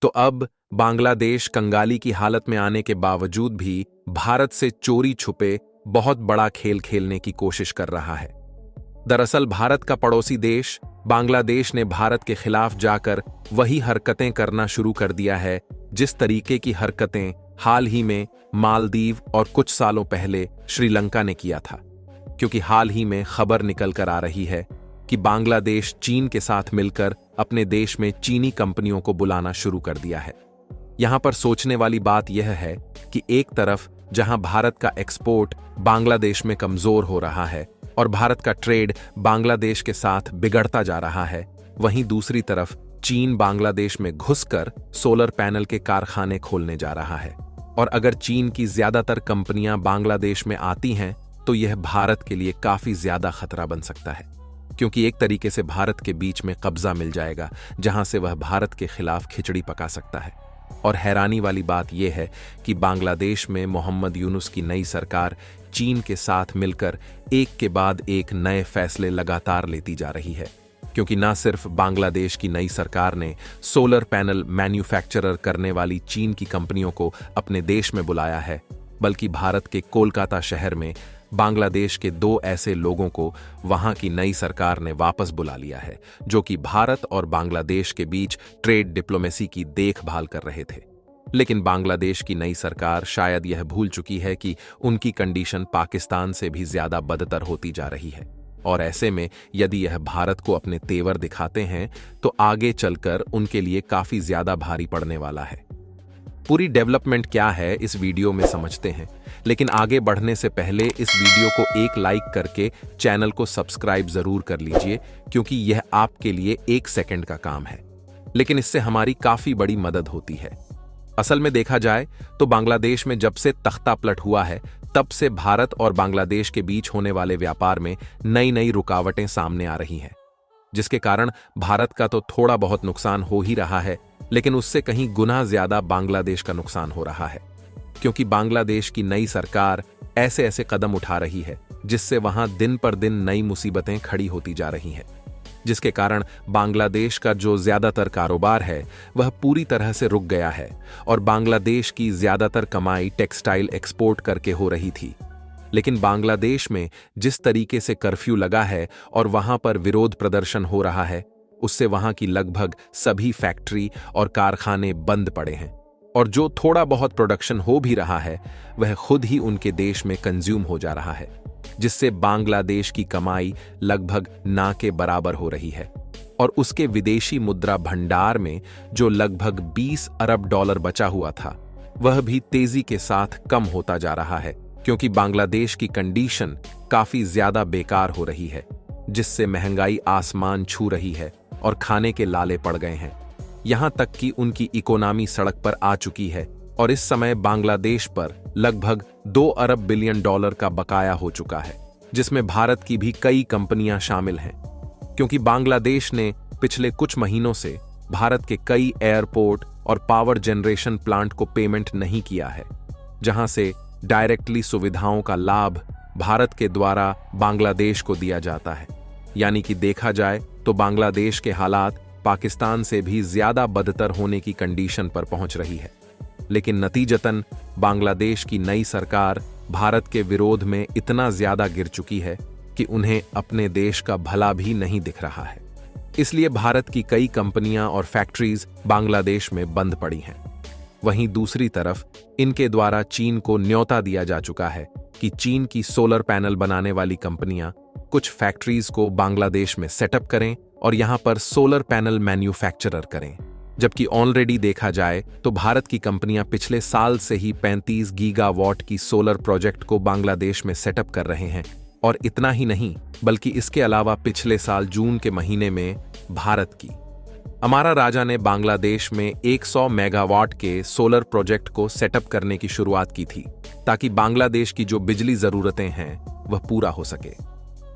तो अब बांग्लादेश कंगाली की हालत में आने के बावजूद भी भारत से चोरी छुपे बहुत बड़ा खेल खेलने की कोशिश कर रहा है। दरअसल भारत का पड़ोसी देश बांग्लादेश ने भारत के खिलाफ जाकर वही हरकतें करना शुरू कर दिया है जिस तरीके की हरकतें हाल ही में मालदीव और कुछ सालों पहले श्रीलंका ने किया था। क्योंकि हाल ही में खबर निकल कर आ रही है कि बांग्लादेश चीन के साथ मिलकर अपने देश में चीनी कंपनियों को बुलाना शुरू कर दिया है। यहां पर सोचने वाली बात यह है कि एक तरफ जहां भारत का एक्सपोर्ट बांग्लादेश में कमजोर हो रहा है और भारत का ट्रेड बांग्लादेश के साथ बिगड़ता जा रहा है, वहीं दूसरी तरफ चीन बांग्लादेश में घुसकर सोलर पैनल के कारखाने खोलने जा रहा है। और अगर चीन की ज्यादातर कंपनियां बांग्लादेश में आती हैं तो यह भारत के लिए काफी ज्यादा खतरा बन सकता है, क्योंकि एक तरीके से भारत के बीच में कब्जा मिल जाएगा जहां से वह भारत के खिलाफ खिचड़ी पका सकता है। और हैरानी वाली बात यह है कि बांग्लादेश में मोहम्मद यूनुस की नई सरकार चीन के साथ मिलकर एक के बाद एक नए फैसले लगातार लेती जा रही है, क्योंकि न सिर्फ बांग्लादेश की नई सरकार ने सोलर पैनल मैन्युफैक्चरर करने वाली चीन की कंपनियों को अपने देश में बुलाया है, बल्कि भारत के कोलकाता शहर में बांग्लादेश के 2 ऐसे लोगों को वहां की नई सरकार ने वापस बुला लिया है जो कि भारत और बांग्लादेश के बीच ट्रेड डिप्लोमेसी की देखभाल कर रहे थे। लेकिन बांग्लादेश की नई सरकार शायद यह भूल चुकी है कि उनकी कंडीशन पाकिस्तान से भी ज्यादा बदतर होती जा रही है, और ऐसे में यदि यह भारत को अपने तेवर दिखाते हैं तो आगे चलकर उनके लिए काफी ज्यादा भारी पड़ने वाला है। पूरी डेवलपमेंट क्या है इस वीडियो में समझते हैं, लेकिन आगे बढ़ने से पहले इस वीडियो को एक लाइक करके चैनल को सब्सक्राइब जरूर कर लीजिए, क्योंकि यह आपके लिए 1 सेकंड का काम है, लेकिन इससे हमारी काफी बड़ी मदद होती है। असल में देखा जाए तो बांग्लादेश में जब से तख्तापलट हुआ है तब से भारत और बांग्लादेश के बीच होने वाले व्यापार में नई नई रुकावटें सामने आ रही हैं, जिसके कारण भारत का तो थोड़ा बहुत नुकसान हो ही रहा है, लेकिन उससे कहीं गुना ज्यादा बांग्लादेश का नुकसान हो रहा है, क्योंकि बांग्लादेश की नई सरकार ऐसे ऐसे कदम उठा रही है जिससे वहां दिन पर दिन नई मुसीबतें खड़ी होती जा रही हैं, जिसके कारण बांग्लादेश का जो ज्यादातर कारोबार है वह पूरी तरह से रुक गया है। और बांग्लादेश की ज्यादातर कमाई टेक्सटाइल एक्सपोर्ट करके हो रही थी, लेकिन बांग्लादेश में जिस तरीके से कर्फ्यू लगा है और वहां पर विरोध प्रदर्शन हो रहा है, उससे वहां की लगभग सभी फैक्ट्री और कारखाने बंद पड़े हैं, और जो थोड़ा बहुत प्रोडक्शन हो भी रहा है वह खुद ही उनके देश में कंज्यूम हो जा रहा है, जिससे बांग्लादेश की कमाई लगभग ना के बराबर हो रही है। और उसके विदेशी मुद्रा भंडार में जो लगभग 20 अरब डॉलर बचा हुआ था वह भी तेजी के साथ कम होता जा रहा है, क्योंकि बांग्लादेश की कंडीशन काफी ज्यादा बेकार हो रही है, जिससे महंगाई आसमान छू रही है और खाने के लाले पड़ गए हैं। यहां तक कि उनकी इकोनॉमी सड़क पर आ चुकी है और इस समय बांग्लादेश पर लगभग 2 अरब बिलियन डॉलर का बकाया हो चुका है, जिसमें भारत की भी कई कंपनियां शामिल हैं, क्योंकि बांग्लादेश ने पिछले कुछ महीनों से भारत के कई एयरपोर्ट और पावर जनरेशन प्लांट को पेमेंट नहीं किया है, जहां से डायरेक्टली सुविधाओं का लाभ भारत के द्वारा बांग्लादेश को दिया जाता है। यानी कि देखा जाए तो बांग्लादेश के हालात पाकिस्तान से भी ज्यादा बदतर होने की कंडीशन पर पहुंच रही है। लेकिन नतीजतन बांग्लादेश की नई सरकार भारत के विरोध में इतना ज्यादा गिर चुकी है कि उन्हें अपने देश का भला भी नहीं दिख रहा है। इसलिए भारत की कई कंपनियां और फैक्ट्रीज बांग्लादेश में बंद पड़ी हैं। वहीं दूसरी तरफ इनके द्वारा चीन को न्योता दिया जा चुका है कि चीन की सोलर पैनल बनाने वाली कंपनियां कुछ फैक्ट्रीज को बांग्लादेश में सेटअप करें और यहां पर सोलर पैनल मैन्युफैक्चरर करें, जबकि ऑलरेडी देखा जाए तो भारत की कंपनियां पिछले साल से ही 35 गीगावाट की सोलर प्रोजेक्ट को बांग्लादेश में सेटअप कर रहे हैं। और इतना ही नहीं, बल्कि इसके अलावा पिछले साल जून के महीने में भारत की अमारा राजा ने बांग्लादेश में 100 मेगावाट के सोलर प्रोजेक्ट को सेटअप करने की शुरुआत की थी, ताकि बांग्लादेश की जो बिजली जरूरतें हैं वह पूरा हो सके,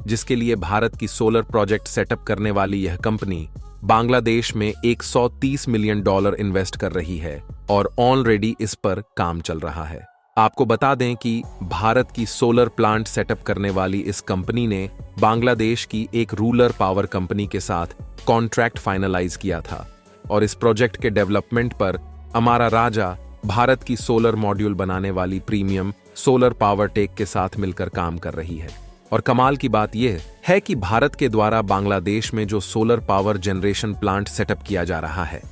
जिसके लिए भारत की सोलर प्रोजेक्ट सेटअप करने वाली यह कंपनी बांग्लादेश में 130 मिलियन डॉलर इन्वेस्ट कर रही है और ऑलरेडी इस पर काम चल रहा है। आपको बता दें कि भारत की सोलर प्लांट सेटअप करने वाली इस कंपनी ने बांग्लादेश की एक रूरल पावर कंपनी के साथ कॉन्ट्रैक्ट फाइनलाइज किया था, और इस प्रोजेक्ट के डेवलपमेंट पर हमारा राजा भारत की सोलर मॉड्यूल बनाने वाली प्रीमियम सोलर पावर टेक के साथ मिलकर काम कर रही है। और कमाल की बात यह है कि भारत के द्वारा बांग्लादेश में जो solar power generation plant setup किया जा रहा है,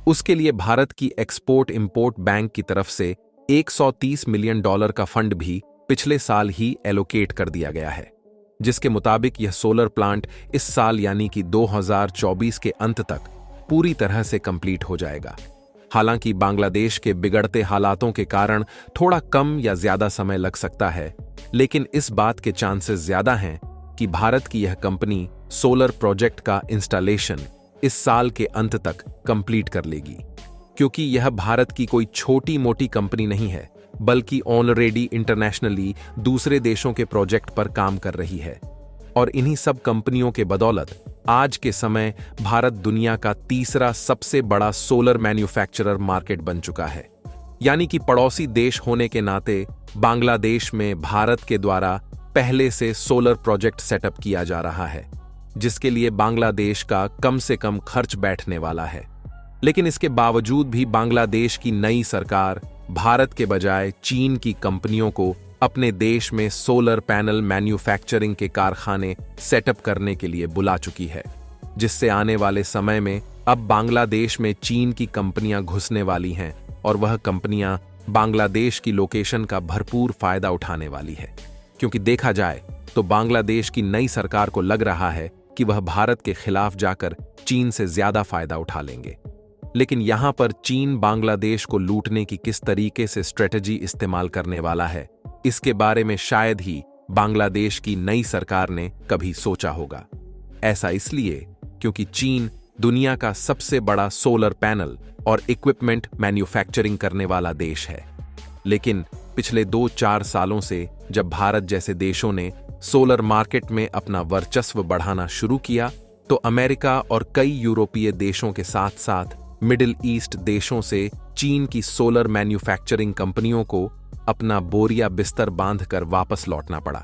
उसके लिए भारत की एक्सपोर्ट इंपोर्ट बैंक की तरफ से $130 मिलियन का फंड भी पिछले साल ही एलोकेट कर दिया गया है, जिसके मुताबिक यह सोलर प्लांट इस साल यानी कि 2024 के अंत तक पूरी तरह से कंप्लीट हो जाएगा। हालांकि बांग्लादेश के बिगड़ते हालातों के कारण थोड़ा कम या ज्यादा समय लग सकता है, लेकिन इस बात के चांसेस ज्यादा हैं कि भारत की यह कंपनी सोलर प्रोजेक्ट का इंस्टॉलेशन इस साल के अंत तक कंप्लीट कर लेगी, क्योंकि यह भारत की कोई छोटी मोटी कंपनी नहीं है, बल्कि ऑलरेडी इंटरनेशनली दूसरे देशों के प्रोजेक्ट पर काम कर रही है। और इन्हीं सब कंपनियों के बदौलत आज के समय भारत दुनिया का तीसरा सबसे बड़ा सोलर मैन्युफैक्चरर मार्केट बन चुका है। यानी कि पड़ोसी देश होने के नाते बांग्लादेश में भारत के द्वारा पहले से सोलर प्रोजेक्ट सेटअप किया जा रहा है, जिसके लिए बांग्लादेश का कम से कम खर्च बैठने वाला है। लेकिन इसके बावजूद भी बांग्लादेश की नई सरकार भारत के बजाय चीन की कंपनियों को अपने देश में सोलर पैनल मैन्युफैक्चरिंग के कारखाने सेटअप करने के लिए बुला चुकी है, जिससे आने वाले समय में अब बांग्लादेश में चीन की कंपनियां घुसने वाली हैं और वह कंपनियां बांग्लादेश की लोकेशन का भरपूर फायदा उठाने वाली है। क्योंकि देखा जाए तो बांग्लादेश की नई सरकार को लग रहा है कि वह भारत के खिलाफ जाकर चीन से ज्यादा फायदा उठा लेंगे। लेकिन यहां पर चीन बांग्लादेश को लूटने की किस तरीके से स्ट्रेटजी इस्तेमाल करने वाला है, इसके बारे में शायद ही बांग्लादेश की नई सरकार ने कभी सोचा होगा। ऐसा इसलिए क्योंकि चीन दुनिया का सबसे बड़ा सोलर पैनल और इक्विपमेंट मैन्युफैक्चरिंग करने वाला देश है। लेकिन पिछले 2-4 सालों से जब भारत जैसे देशों ने सोलर मार्केट में अपना वर्चस्व बढ़ाना शुरू किया, तो अमेरिका और कई यूरोपीय देशों के साथ साथ मिडिल ईस्ट देशों से चीन की सोलर मैन्युफैक्चरिंग कंपनियों को अपना बोरिया बिस्तर बांधकर वापस लौटना पड़ा,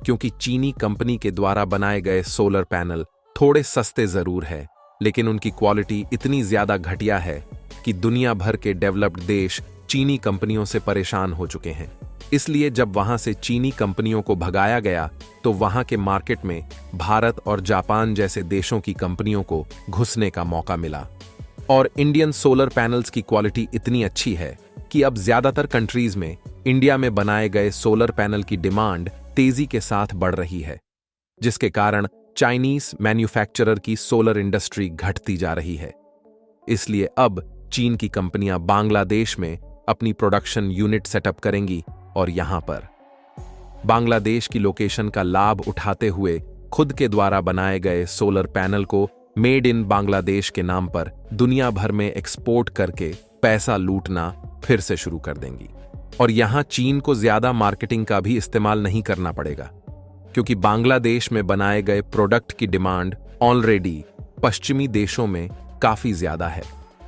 क्योंकि चीनी कंपनी के द्वारा बनाए गए सोलर पैनल थोड़े सस्ते जरूर है, लेकिन उनकी क्वालिटी इतनी ज्यादा घटिया है कि दुनिया भर के डेवलप्ड देश चीनी कंपनियों से परेशान हो चुके हैं। इसलिए जब वहां से चीनी कंपनियों को भगाया गया, तो वहां के मार्केट में भारत और जापान जैसे देशों की कंपनियों को घुसने का मौका मिला। और इंडियन सोलर पैनल्स की क्वालिटी इतनी अच्छी है कि अब ज्यादातर कंट्रीज में इंडिया में बनाए गए सोलर पैनल की डिमांड तेजी के साथ बढ़ रही है, जिसके कारण चाइनीज मैन्युफैक्चरर की सोलर इंडस्ट्री घटती जा रही है। इसलिए अब चीन की कंपनियां बांग्लादेश में अपनी प्रोडक्शन यूनिट सेटअप करेंगी और यहां पर बांग्लादेश की लोकेशन का लाभ उठाते हुए खुद के द्वारा बनाए गए सोलर पैनल को मेड इन बांग्लादेश के नाम पर दुनिया भर में एक्सपोर्ट करके पैसा लूटना फिर से शुरू कर देंगी। और यहां चीन को ज्यादा मार्केटिंग का भी इस्तेमाल नहीं करना पड़ेगा, क्योंकि बांग्लादेश में बनाए गए प्रोडक्ट की डिमांड ऑलरेडी पश्चिमी देशों में काफी ज्यादा है।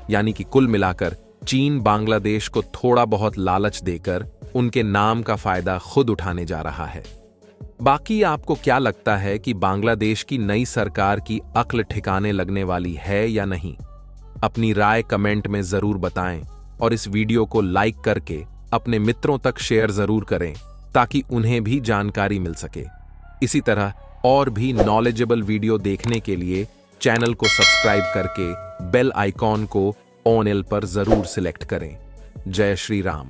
यानी कि कुल मिलाकर चीन बांग्लादेश को थोड़ा बहुत लालच देकर उनके नाम का फायदा खुद उठाने जा रहा है। बाकी आपको क्या लगता है कि बांग्लादेश की नई सरकार की अक्ल ठिकाने लगने वाली है या नहीं? अपनी राय कमेंट में जरूर बताएं और इस वीडियो को लाइक करके अपने मित्रों तक शेयर जरूर करें, ताकि उन्हें भी जानकारी मिल सके। इसी तरह और भी नॉलेजेबल वीडियो देखने के लिए चैनल को सब्सक्राइब करके बेल आइकॉन को ऑन एल पर जरूर सिलेक्ट करें। जय श्री राम।